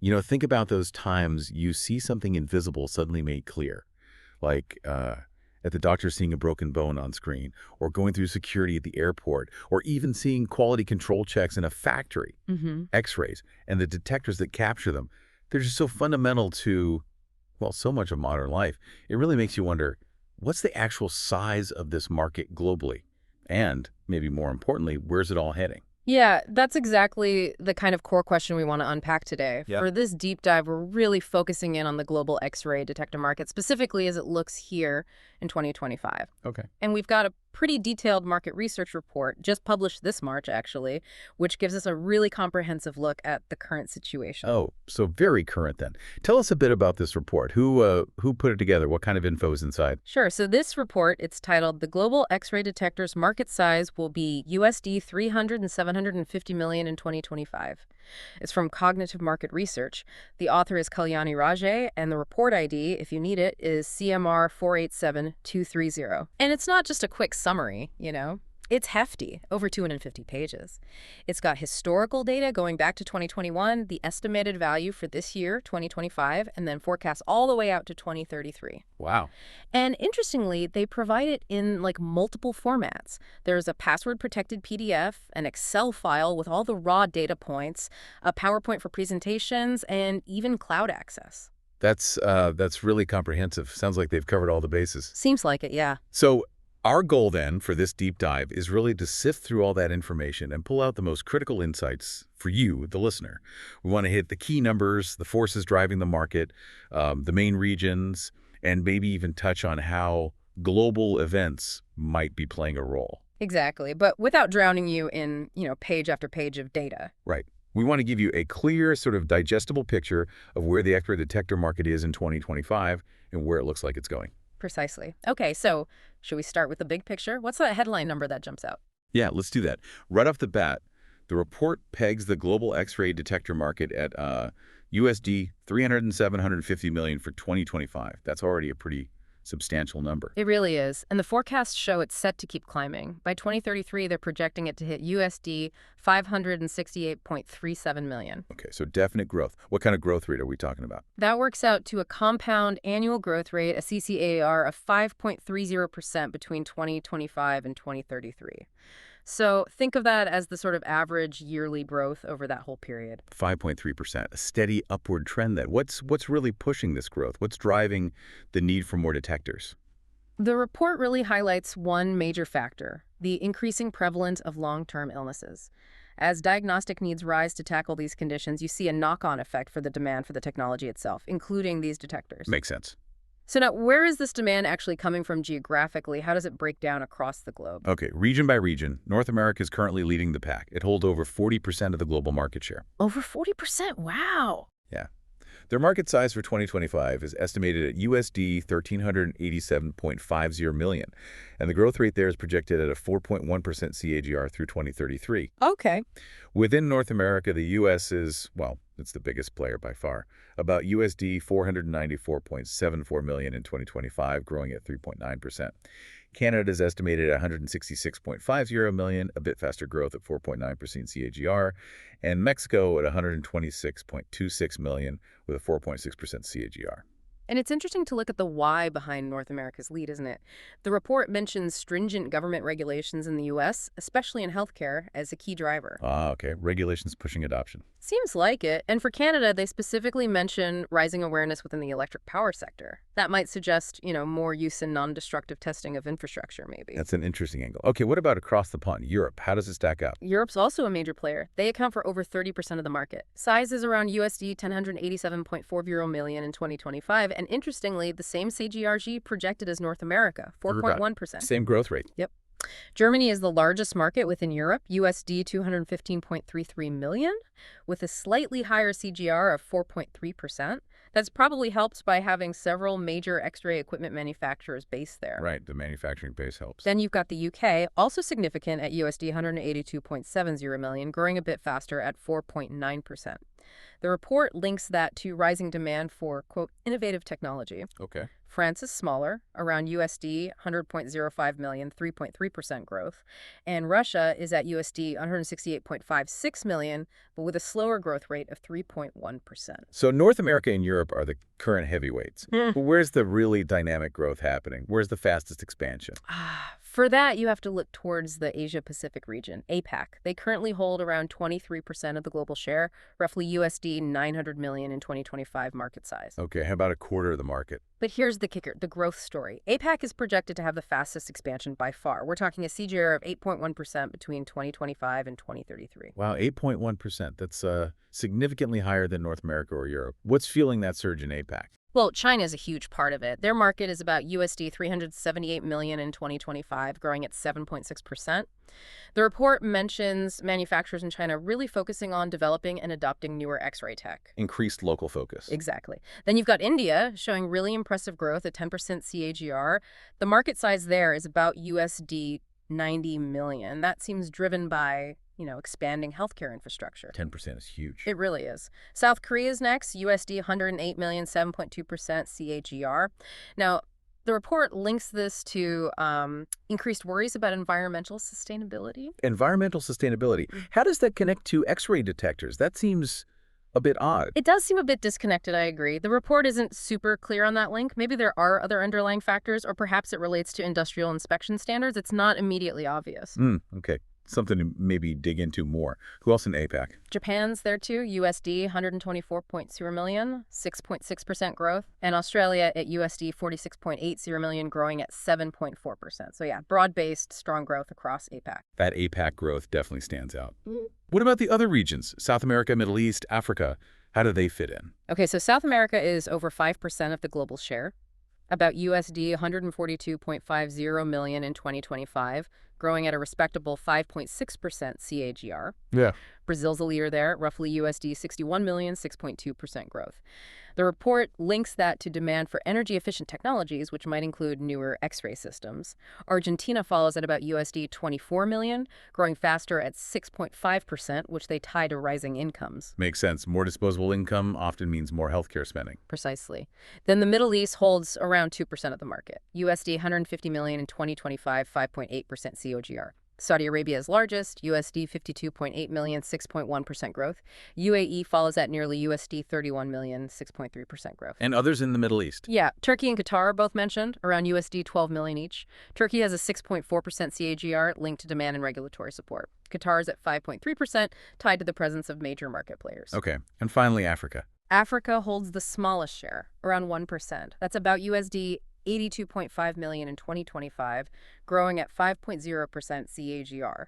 Think about those times you see something invisible suddenly made clear, like at the doctor seeing a broken bone on screen, or going through security at the airport, or even seeing quality control checks in a factory. Hmm. X-rays and the detectors that capture them, they're just so fundamental to, well, so much of modern life. It really makes you wonder, what's the actual size of this market globally? And, maybe more importantly, where's it all heading? Yeah, that's exactly the kind of core question we want to unpack today. Yeah. For this deep dive, we're really focusing in on the global X-ray detector market, specifically as it looks here in 2025. Okay. And we've got a pretty detailed market research report, just published this March, actually, which gives us a really comprehensive look at the current situation. Oh, so very current then. Tell us a bit about this report. Who put it together? What kind of info is inside? Sure. So this report, it's titled "The Global X-ray Detectors Market Size Will Be USD 300 and 750 million in 2025." It's from Cognitive Market Research. The author is Kalyani Rajay, and the report ID, if you need it, is CMR 487230. And it's not just a quick summary. It's hefty, over 250 pages. It's got historical data going back to 2021, the estimated value for this year, 2025, and then forecasts all the way out to 2033. Wow. And interestingly, they provide it in like multiple formats. There's a password-protected PDF, an Excel file with all the raw data points, a PowerPoint for presentations, and even cloud access. That's really comprehensive. Sounds like they've covered all the bases. Seems like it, yeah. So our goal then for this deep dive is really to sift through all that information and pull out the most critical insights for you, the listener. We want to hit the key numbers, the forces driving the market, the main regions, and maybe even touch on how global events might be playing a role. Exactly, but without drowning you in page after page of data. Right. We want to give you a clear, sort of digestible picture of where the X-ray detector market is in 2025 and where it looks like it's going. Precisely. Okay, so should we start with the big picture? What's that headline number that jumps out? Yeah, let's do that. Right off the bat, the report pegs the global X-ray detector market at USD 300 and 750 million for 2025. That's already a pretty substantial number. It really is. And the forecasts show it's set to keep climbing. By 2033, they're projecting it to hit USD 568.37 million. Okay, so definite growth. What kind of growth rate are we talking about? That works out to a compound annual growth rate, a CCAR, of 5.30% between 2025 and 2033. So think of that as the sort of average yearly growth over that whole period. 5.3%, a steady upward trend then. What's really pushing this growth? What's driving the need for more detectors? The report really highlights one major factor: the increasing prevalence of long-term illnesses. As diagnostic needs rise to tackle these conditions, you see a knock-on effect for the demand for the technology itself, including these detectors. Makes sense. So now, where is this demand actually coming from geographically? How does it break down across the globe? Okay, region by region, North America is currently leading the pack. It holds over 40% of the global market share. Over 40%. Wow. Yeah. Their market size for 2025 is estimated at USD 1,387.50 million, and the growth rate there is projected at a 4.1% CAGR through 2033. Okay. Within North America, the U.S. is, well, it's the biggest player by far, about USD 494.74 million in 2025, growing at 3.9%. Canada is estimated at 166.50 million, a bit faster growth at 4.9% CAGR, and Mexico at 126.26 million with a 4.6% CAGR. And it's interesting to look at the why behind North America's lead, isn't it? The report mentions stringent government regulations in the U.S., especially in healthcare, as a key driver. Ah, okay. Regulations pushing adoption. Seems like it. And for Canada, they specifically mention rising awareness within the electric power sector. That might suggest more use in non-destructive testing of infrastructure, maybe. That's an interesting angle. Okay, what about across the pond, Europe? How does it stack up? Europe's also a major player. They account for over 30% of the market. Size is around USD 1,087.40 million in 2025, and interestingly, the same CAGR projected as North America, 4.1%. Same growth rate. Yep. Germany is the largest market within Europe, USD 215.33 million, with a slightly higher CGR of 4.3%. That's probably helped by having several major X-ray equipment manufacturers based there. Right, the manufacturing base helps. Then you've got the UK, also significant at USD 182.70 million, growing a bit faster at 4.9%. The report links that to rising demand for, quote, innovative technology. Okay. France is smaller, around USD 100.05 million, 3.3% growth. And Russia is at USD 168.56 million, but with a slower growth rate of 3.1%. So North America and Europe are the current heavyweights. Hmm. But where's the really dynamic growth happening? Where's the fastest expansion? For that, you have to look towards the Asia-Pacific region, APAC. They currently hold around 23% of the global share, roughly USD 900 million in 2025 market size. Okay, how about a quarter of the market? But here's the kicker, the growth story. APAC is projected to have the fastest expansion by far. We're talking a CAGR of 8.1% between 2025 and 2033. Wow, 8.1%. That's significantly higher than North America or Europe. What's fueling that surge in APAC? Well, China is a huge part of it. Their market is about USD 378 million in 2025, growing at 7.6%. The report mentions manufacturers in China really focusing on developing and adopting newer X-ray tech. Increased local focus. Exactly. Then you've got India showing really impressive growth at 10% CAGR. The market size there is about USD 90 million. That seems driven by, expanding healthcare infrastructure. 10% is huge. It really is. South Korea is next, USD 108 million, 7.2% CAGR. Now, the report links this to increased worries about environmental sustainability. Environmental sustainability. How does that connect to X-ray detectors? That seems a bit odd. It does seem a bit disconnected, I agree. The report isn't super clear on that link. Maybe there are other underlying factors, or perhaps it relates to industrial inspection standards. It's not immediately obvious. Okay. Something to maybe dig into more. Who else in APAC? Japan's there too, USD 124.0 million, 6.6% growth. And Australia at USD 46.80 million, growing at 7.4%. So yeah, broad-based, strong growth across APAC. That APAC growth definitely stands out. What about the other regions? South America, Middle East, Africa. How do they fit in? Okay, so South America is over 5% of the global share, about USD 142.50 million in 2025, growing at a respectable 5.6% CAGR. Yeah. Brazil's a leader there, roughly USD 61 million, 6.2% growth. The report links that to demand for energy-efficient technologies, which might include newer X-ray systems. Argentina follows at about USD 24 million, growing faster at 6.5%, which they tie to rising incomes. Makes sense. More disposable income often means more healthcare spending. Precisely. Then the Middle East holds around 2% of the market. USD 150 million in 2025, 5.8% CAGR. Saudi Arabia is largest, USD 52.8 million, 6.1% growth. UAE follows at nearly USD 31 million, 6.3% growth. And others in the Middle East? Yeah, Turkey and Qatar are both mentioned, around USD 12 million each. Turkey has a 6.4% CAGR linked to demand and regulatory support. Qatar is at 5.3%, tied to the presence of major market players. Okay. And finally, Africa. Africa holds the smallest share, around 1%. That's about USD 82.5 million in 2025, growing at 5.0% CAGR.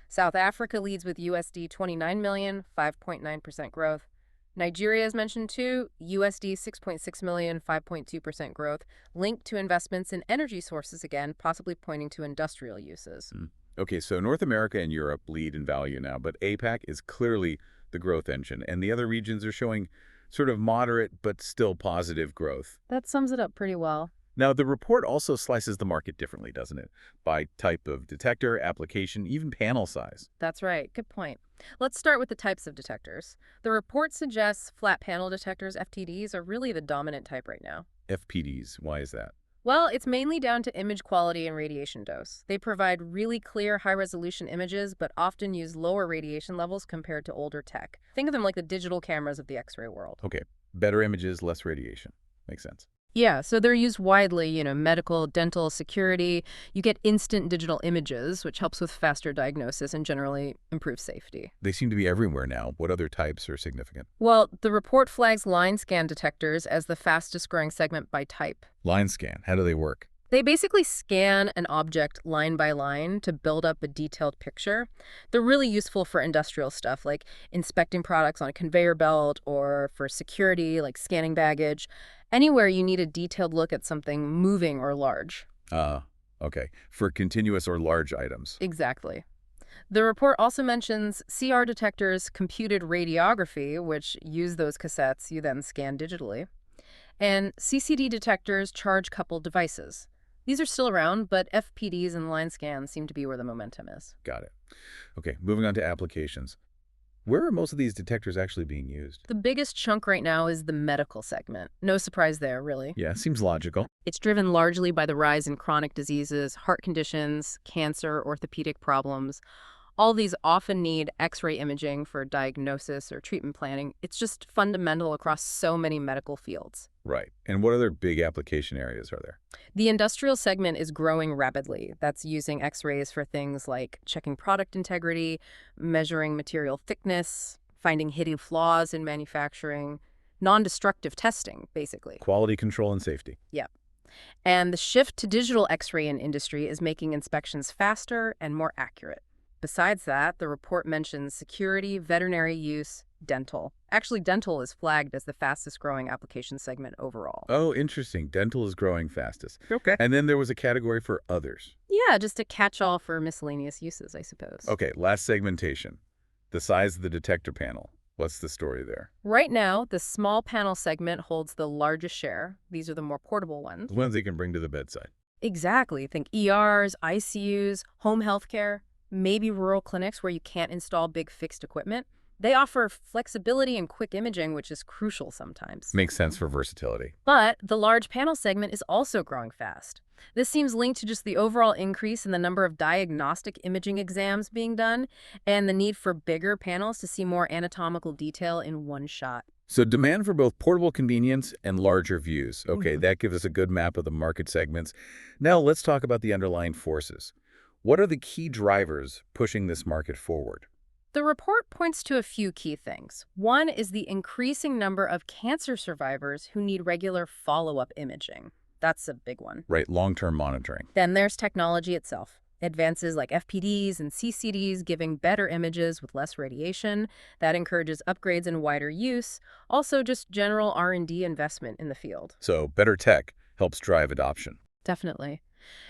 South Africa leads with USD 29 million, 5.9% growth. Nigeria is mentioned too, USD 6.6 million, 5.2% growth, linked to investments in energy sources again, possibly pointing to industrial uses. Okay, so North America and Europe lead in value now, but APAC is clearly the growth engine, and the other regions are showing sort of moderate but still positive growth. That sums it up pretty well. Now, the report also slices the market differently, doesn't it? By type of detector, application, even panel size. That's right. Good point. Let's start with the types of detectors. The report suggests flat panel detectors, FTDs, are really the dominant type right now. FPDs, why is that? Well, it's mainly down to image quality and radiation dose. They provide really clear, high-resolution images, but often use lower radiation levels compared to older tech. Think of them like the digital cameras of the X-ray world. Okay, better images, less radiation. Makes sense. Yeah, so they're used widely, medical, dental, security. You get instant digital images, which helps with faster diagnosis and generally improves safety. They seem to be everywhere now. What other types are significant? Well, the report flags line scan detectors as the fastest growing segment by type. Line scan, how do they work? They basically scan an object line by line to build up a detailed picture. They're really useful for industrial stuff like inspecting products on a conveyor belt or for security like scanning baggage. Anywhere you need a detailed look at something moving or large. Okay. For continuous or large items. Exactly. The report also mentions CR detectors, computed radiography, which use those cassettes you then scan digitally, and CCD detectors, charge-coupled devices. These are still around, but FPDs and line scans seem to be where the momentum is. Got it. Okay, moving on to applications. Where are most of these detectors actually being used? The biggest chunk right now is the medical segment. No surprise there, really. Yeah, seems logical. It's driven largely by the rise in chronic diseases, heart conditions, cancer, orthopedic problems. All these often need X-ray imaging for diagnosis or treatment planning. It's just fundamental across so many medical fields. Right. And what other big application areas are there? The industrial segment is growing rapidly. That's using X-rays for things like checking product integrity, measuring material thickness, finding hidden flaws in manufacturing, non-destructive testing, basically. Quality control and safety. Yeah. And the shift to digital X-ray in industry is making inspections faster and more accurate. Besides that, the report mentions security, veterinary use, dental. Actually, dental is flagged as the fastest growing application segment overall. Oh, interesting. Dental is growing fastest. Okay. And then there was a category for others. Yeah, just a catch-all for miscellaneous uses, I suppose. Okay, last segmentation. The size of the detector panel. What's the story there? Right now, the small panel segment holds the largest share. These are the more portable ones. The ones they can bring to the bedside. Exactly. Think ERs, ICUs, home healthcare, maybe rural clinics where you can't install big fixed equipment. They offer flexibility and quick imaging, which is crucial sometimes. Makes sense for versatility. But the large panel segment is also growing fast. This seems linked to just the overall increase in the number of diagnostic imaging exams being done and the need for bigger panels to see more anatomical detail in one shot. So demand for both portable convenience and larger views. Okay, that gives us a good map of the market segments. Now let's talk about the underlying forces. What are the key drivers pushing this market forward? The report points to a few key things. One is the increasing number of cancer survivors who need regular follow-up imaging. That's a big one. Right, long-term monitoring. Then there's technology itself. Advances like FPDs and CCDs giving better images with less radiation. That encourages upgrades and wider use. Also just general R&D investment in the field. So better tech helps drive adoption. Definitely.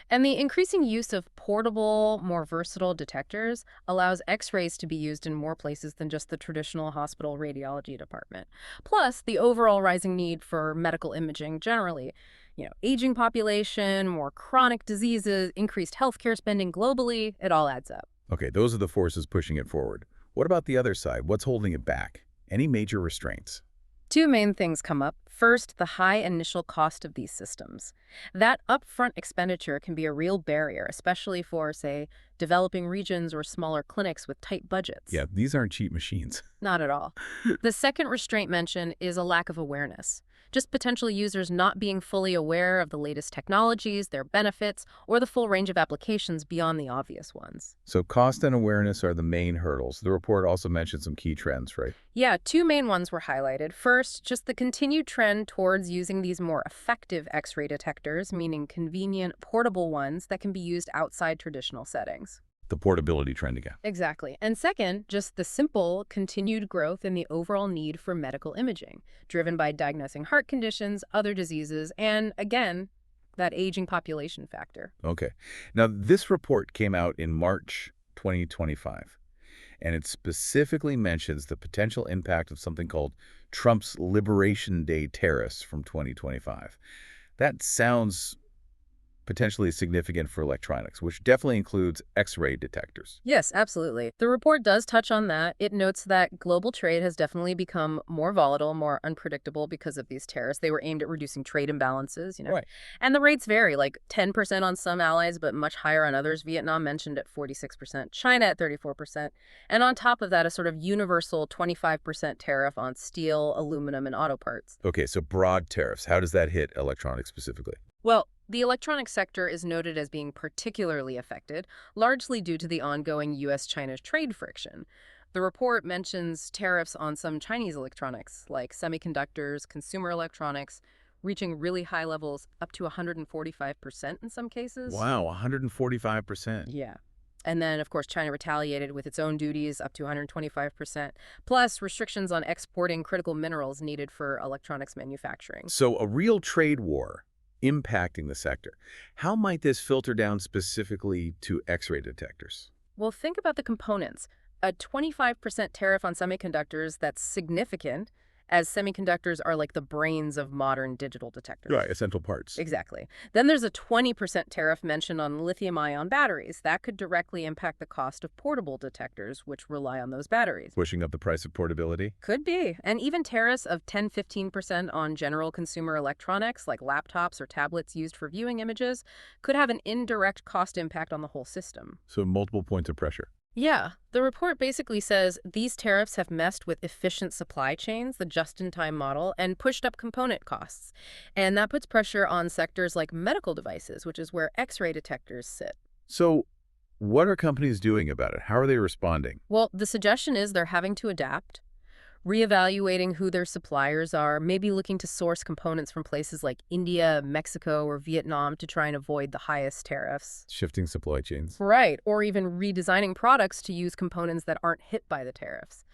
And the increasing use of portable, more versatile detectors allows X-rays to be used in more places than just the traditional hospital radiology department. Plus, the overall rising need for medical imaging generally. Aging population, more chronic diseases, increased healthcare spending globally, it all adds up. Okay, those are the forces pushing it forward. What about the other side? What's holding it back? Any major restraints? Two main things come up. First, the high initial cost of these systems. That upfront expenditure can be a real barrier, especially for, say, developing regions or smaller clinics with tight budgets. Yeah, these aren't cheap machines. Not at all. The second restraint mentioned is a lack of awareness. Just potential users not being fully aware of the latest technologies, their benefits, or the full range of applications beyond the obvious ones. So cost and awareness are the main hurdles. The report also mentioned some key trends, right? Yeah, two main ones were highlighted. First, just the continued trend towards using these more effective X-ray detectors, meaning convenient, portable ones that can be used outside traditional settings. The portability trend again. Exactly. And second, just the simple, continued growth in the overall need for medical imaging, driven by diagnosing heart conditions, other diseases, and, again, that aging population factor. Okay. Now, this report came out in March 2025, and it specifically mentions the potential impact of something called Trump's Liberation Day tariffs from 2025. That sounds potentially significant for electronics, which definitely includes X-ray detectors. Yes, absolutely. The report does touch on that. It notes that global trade has definitely become more volatile, more unpredictable because of these tariffs. They were aimed at reducing trade imbalances, Right. And the rates vary, like 10% on some allies, but much higher on others. Vietnam mentioned at 46%, China at 34%. And on top of that, a sort of universal 25% tariff on steel, aluminum, and auto parts. Okay, so broad tariffs. How does that hit electronics specifically? Well, the electronics sector is noted as being particularly affected, largely due to the ongoing U.S.-China trade friction. The report mentions tariffs on some Chinese electronics, like semiconductors, consumer electronics, reaching really high levels, up to 145% in some cases. Wow, 145%. Yeah. And then, of course, China retaliated with its own duties up to 125%, plus restrictions on exporting critical minerals needed for electronics manufacturing. So a real trade war impacting the sector. How might this filter down specifically to X-ray detectors? Well, think about the components. A 25% tariff on semiconductors, that's significant. as semiconductors are like the brains of modern digital detectors. Right, essential parts. Exactly. Then there's a 20% tariff mentioned on lithium-ion batteries. That could directly impact the cost of portable detectors, which rely on those batteries. Pushing up the price of portability? Could be. And even tariffs of 10–15% on general consumer electronics, like laptops or tablets used for viewing images, could have an indirect cost impact on the whole system. So multiple points of pressure. Yeah, the report basically says these tariffs have messed with efficient supply chains, the just-in-time model, and pushed up component costs. And that puts pressure on sectors like medical devices, which is where X-ray detectors sit. So what are companies doing about it? How are they responding? Well, the suggestion is they're having to adapt, reevaluating who their suppliers are, maybe looking to source components from places like India, Mexico, or Vietnam to try and avoid the highest tariffs. Shifting supply chains. Right, or even redesigning products to use components that aren't hit by the tariffs.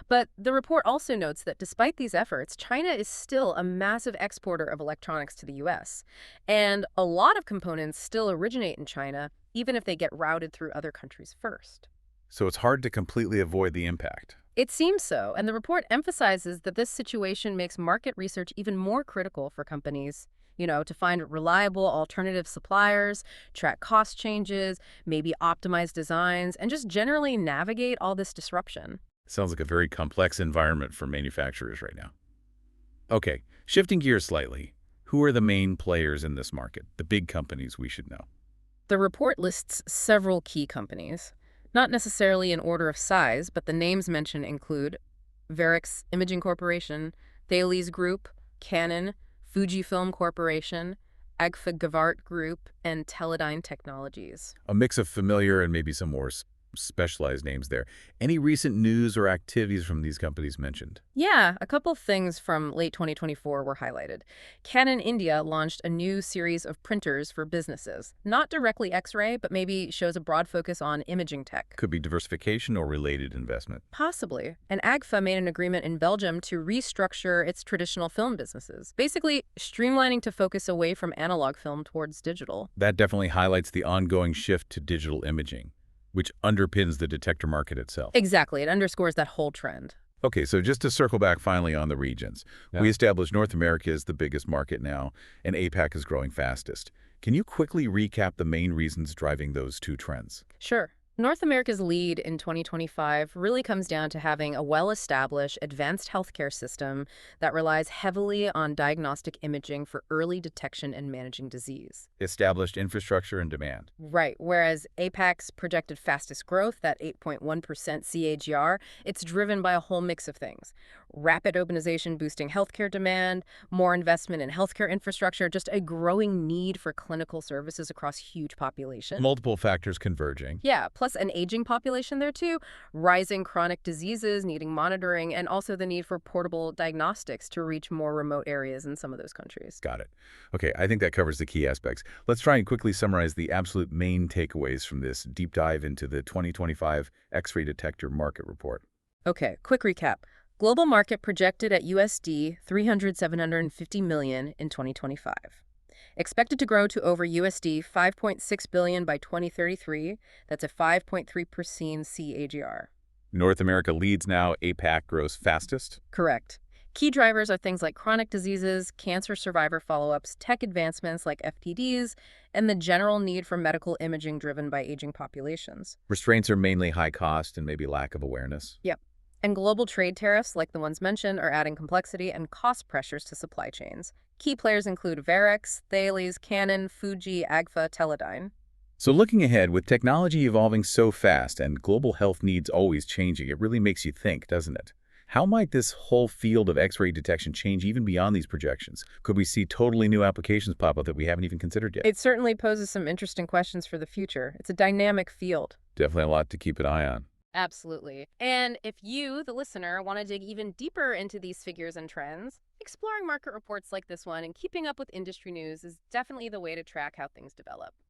But the report also notes that despite these efforts, China is still a massive exporter of electronics to the U.S. And a lot of components still originate in China, even if they get routed through other countries first. So it's hard to completely avoid the impact. It seems so, and the report emphasizes that this situation makes market research even more critical for companies, to find reliable alternative suppliers, track cost changes, maybe optimize designs, and just generally navigate all this disruption. Sounds like a very complex environment for manufacturers right now. Okay, shifting gears slightly. Who are the main players in this market, the big companies we should know? The report lists several key companies, not necessarily in order of size, but the names mentioned include Varex Imaging Corporation, Thales Group, Canon, Fujifilm Corporation, Agfa Gevart Group, and Teledyne Technologies. A mix of familiar and maybe some more specialized names there. Any recent news or activities from these companies mentioned? Yeah, a couple things from late 2024 were highlighted. Canon India launched a new series of printers for businesses. Not directly X-ray, but maybe shows a broad focus on imaging tech. Could be diversification or related investment. Possibly. And Agfa made an agreement in Belgium to restructure its traditional film businesses, basically streamlining to focus away from analog film towards digital. That definitely highlights the ongoing shift to digital imaging, which underpins the detector market itself. Exactly. It underscores that whole trend. Okay, so just to circle back finally on the regions. Yeah. We established North America is the biggest market now, and APAC is growing fastest. Can you quickly recap the main reasons driving those two trends? Sure. North America's lead in 2025 really comes down to having a well-established, advanced healthcare system that relies heavily on diagnostic imaging for early detection and managing disease. Established infrastructure and demand. Right, whereas APAC's projected fastest growth, that 8.1% CAGR, it's driven by a whole mix of things. Rapid urbanization boosting healthcare demand, more investment in healthcare infrastructure, just a growing need for clinical services across huge populations. Multiple factors converging. Yeah, plus an aging population there too, rising chronic diseases needing monitoring, and also the need for portable diagnostics to reach more remote areas in some of those countries. Got it. Okay, I think that covers the key aspects. Let's try and quickly summarize the absolute main takeaways from this deep dive into the 2025 X-ray Detector Market Report. Okay, quick recap. Global market projected at USD 300–750 million in 2025. Expected to grow to over USD 5.6 billion by 2033. That's a 5.3% CAGR. North America leads now, APAC grows fastest. Correct. Key drivers are things like chronic diseases, cancer survivor follow-ups, tech advancements like FPDs, and the general need for medical imaging driven by aging populations. Restraints are mainly high cost and maybe lack of awareness. Yep. And global trade tariffs, like the ones mentioned, are adding complexity and cost pressures to supply chains. Key players include Varex, Thales, Canon, Fuji, Agfa, Teledyne. So looking ahead, with technology evolving so fast and global health needs always changing, it really makes you think, doesn't it? How might this whole field of X-ray detection change even beyond these projections? Could we see totally new applications pop up that we haven't even considered yet? It certainly poses some interesting questions for the future. It's a dynamic field. Definitely a lot to keep an eye on. Absolutely. And if you, the listener, want to dig even deeper into these figures and trends, exploring market reports like this one and keeping up with industry news is definitely the way to track how things develop.